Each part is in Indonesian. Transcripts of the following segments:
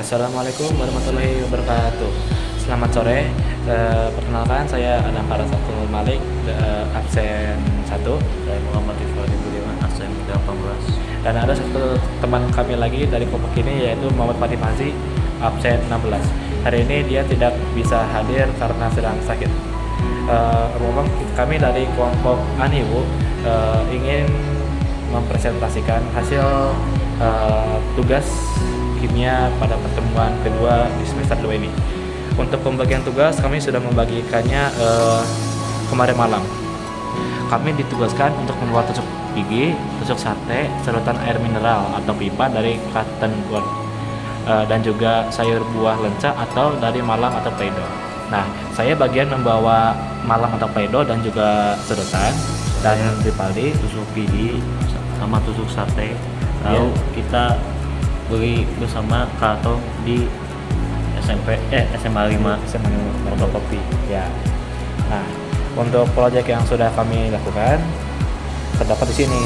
Assalamualaikum warahmatullahi wabarakatuh. Selamat sore. Perkenalkan saya Adam Parasatul Malik, absen 1. Saya Muhammad Ifradi Budiman, absen 18. Dan ada satu teman kami lagi dari kelompok ini, yaitu Muhammad Fatih Fazi, absen 16. Hari ini dia tidak bisa hadir karena sedang sakit. Kami dari kelompok Aniwu ingin mempresentasikan hasil tugas kimia pada pertemuan kedua di semester 2 ini. Untuk pembagian tugas kami sudah membagikannya kemarin malam. Kami ditugaskan untuk membuat tusuk gigi, tusuk sate, sedotan air mineral atau pipa dari cotton bud, dan juga sayur buah lenca atau dari malam atau pleido. Nah, saya bagian membawa malam atau pleido dan juga sedotan, dan Ripaldi Tusuk gigi sama tusuk sate. Lalu kita beli bersama Kato di SMA 5 fotokopi ya. Nah, untuk proyek yang sudah kami lakukan terdapat di sini.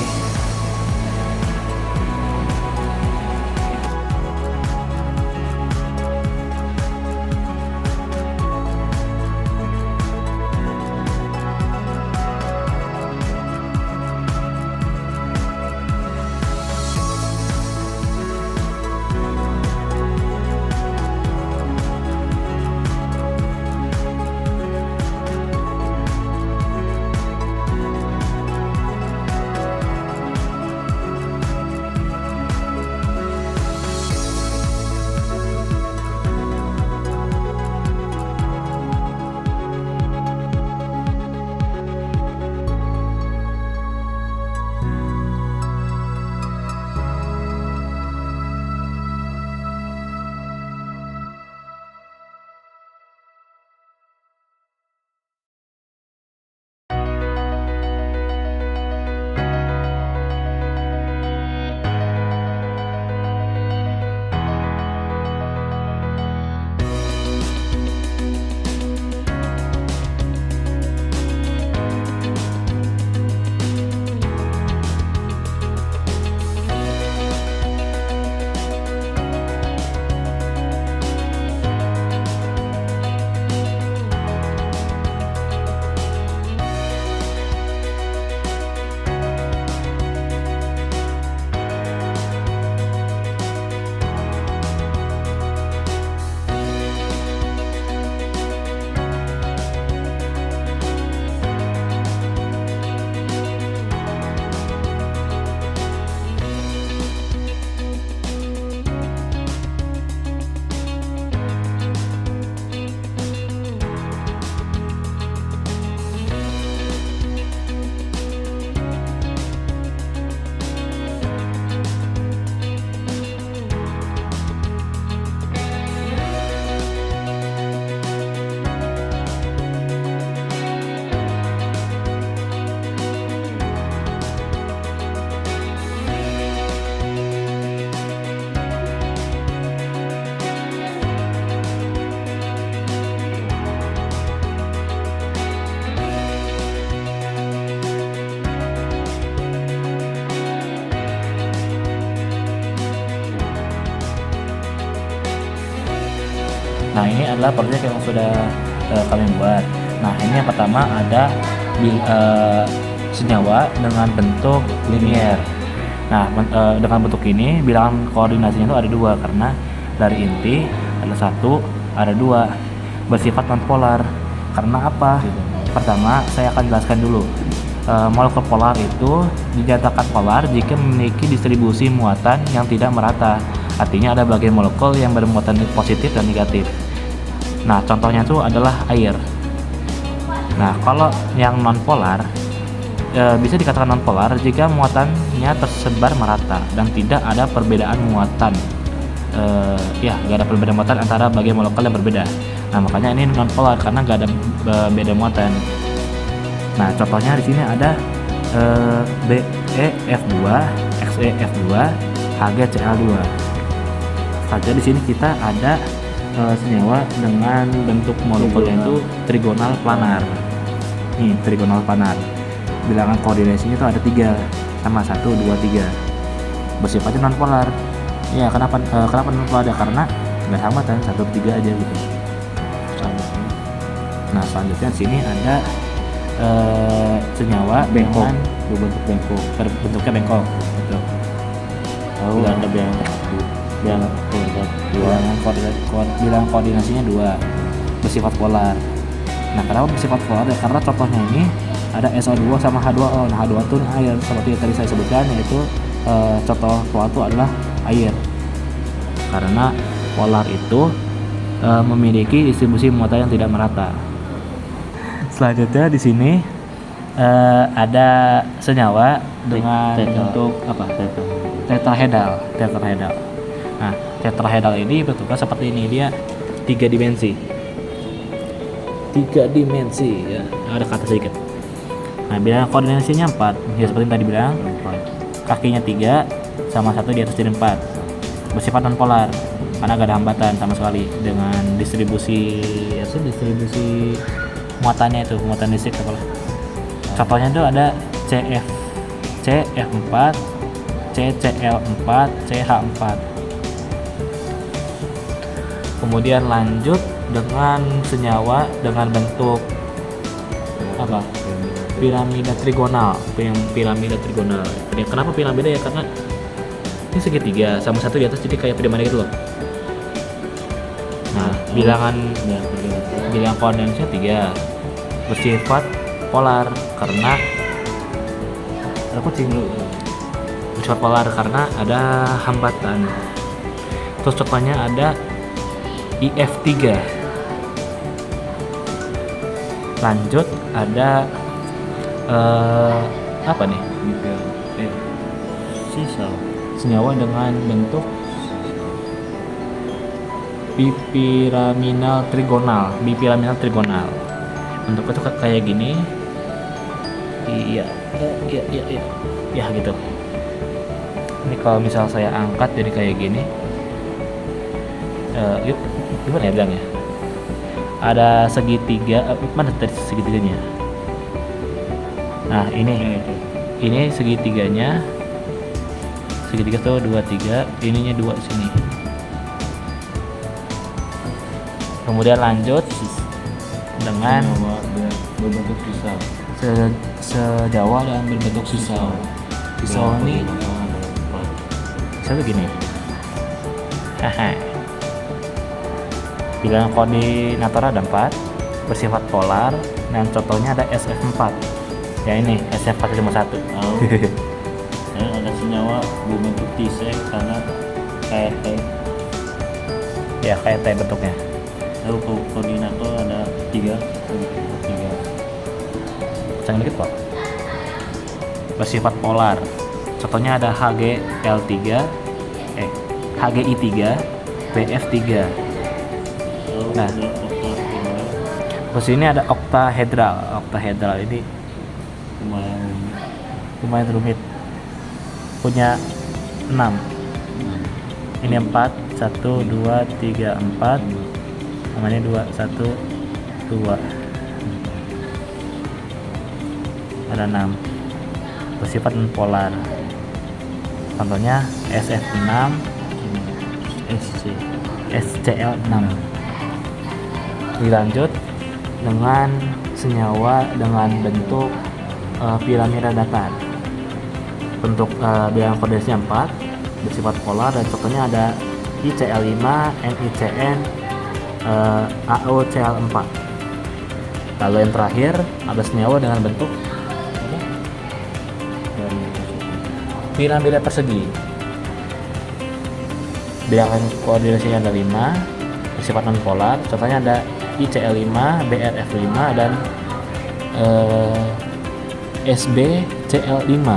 Nah, ini adalah proyek yang sudah kami buat. Nah, ini yang pertama ada senyawa dengan bentuk linier. Nah, dengan bentuk ini bilangan koordinasinya itu ada 2 karena dari inti ada 1, ada 2, bersifat nonpolar. Karena apa? Pertama, saya akan jelaskan dulu. Molekul polar itu dinyatakan polar jika memiliki distribusi muatan yang tidak merata. Artinya ada bagian molekul yang bermuatan positif dan negatif. Nah, contohnya itu adalah air. Nah, kalau yang nonpolar bisa dikatakan nonpolar jika muatannya tersebar merata dan tidak ada perbedaan muatan. Gak ada perbedaan muatan antara bagian molekul yang berbeda. Nah, makanya ini nonpolar karena gak ada beda muatan. Nah, contohnya di sini ada BeF2, XeF2, HgCl2. Saja di sini kita ada senyawa dengan bentuk molekulnya itu trigonal planar. Nih, trigonal planar. Bilangan koordinasinya itu ada 3, sama 1, 2, 3. Bersifatnya nonpolar. Ya, kenapa nonpolar? Karena nggak hambatan, 1/3 aja gitu. Nah selanjutnya di sini ada senyawa Bengkok. dengan berbentuk bengkok, bentuknya bengkok gitu. Lalu Ada bilangan koordinasinya 2, bersifat polar. Nah kenapa bersifat polar? Ya, karena contohnya ini ada SO2 sama H2O. Nah H2O itu air, seperti yang tadi saya sebutkan, yaitu contoh polar itu adalah air. Karena polar itu memiliki distribusi muatan yang tidak merata. Selanjutnya di sini ada senyawa dengan bentuk apa? Tetrahedral. Nah, tetrahedral ini bentuknya seperti ini, dia 3 dimensi. 3 dimensi ya. Ada kata sedikit. Nah, bilangan koordinasinya 4. Ya seperti yang tadi bilang, kakinya 3 sama 1 di atas jadi 4. Bersifat non polar karena gak ada hambatan sama sekali dengan distribusi muatannya itu, muatan listrik apalah. Contohnya itu ada CF4, CCl4, CH4. Kemudian lanjut dengan senyawa dengan bentuk apa? Piramida trigonal. Piramida trigonal. Kenapa piramida ya? Karena ini segitiga sama 1 di atas, jadi kayak piramida gitu loh. Nah, bilangan koordinasinya 3, bersifat polar karena ada kucing dulu. Bersifat polar karena ada hambatan. Terus contohnya ada IF3. Lanjut ada apa nih? Sisa. Senyawa dengan bentuk bipiraminal trigonal. Bentuknya tuh kayak gini. Iya gitu. Ini kalau misal saya angkat jadi kayak gini, yuk gimana ya bilangnya? Ada segitiga, mana tadi segitiganya? Nah ini segitiganya. Segitiga tuh 2, 3, ininya 2 sini. Kemudian lanjut dengan berbentuk pisau. sejawa dan berbentuk pisau. Pisau ini pisau begini. Bilangan koordinator ada 4, bersifat polar, dan contohnya ada SF4. Ya ini SF4 cuma 1. Ada senyawa berbentuk T-shape karena kayak T. Ya kayak T bentuknya. Lalu koordinator ada 3. Jangan dikit kok. Bersifat polar. Contohnya ada HGL3, HGI3, BF3. Nah, terus ini ada oktahedral. Oktahedral ini lumayan rumit. Punya 6. Ini 4, 1, 2, 3, 4. Namanya 2, 1, 2. Ada 6. Bersifat polar. Contohnya SF6, SCl6. Dilanjut dengan senyawa dengan bentuk piramida datar. Bentuk bilangan koordinasinya 4, bersifat polar, dan contohnya ada ICl5, NiCN, AOCl4. Lalu yang terakhir ada senyawa dengan bentuk piramida persegi. Bilangan koordinasinya ada 5, bersifat non polar. Contohnya ada ICl5, BRF5, dan SBCl5.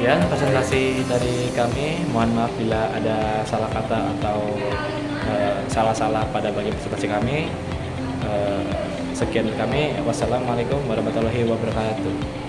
Ya, presentasi dari kami. Mohon maaf bila ada salah kata atau salah-salah pada bagian presentasi kami. Sekian dari kami. Wassalamualaikum warahmatullahi wabarakatuh.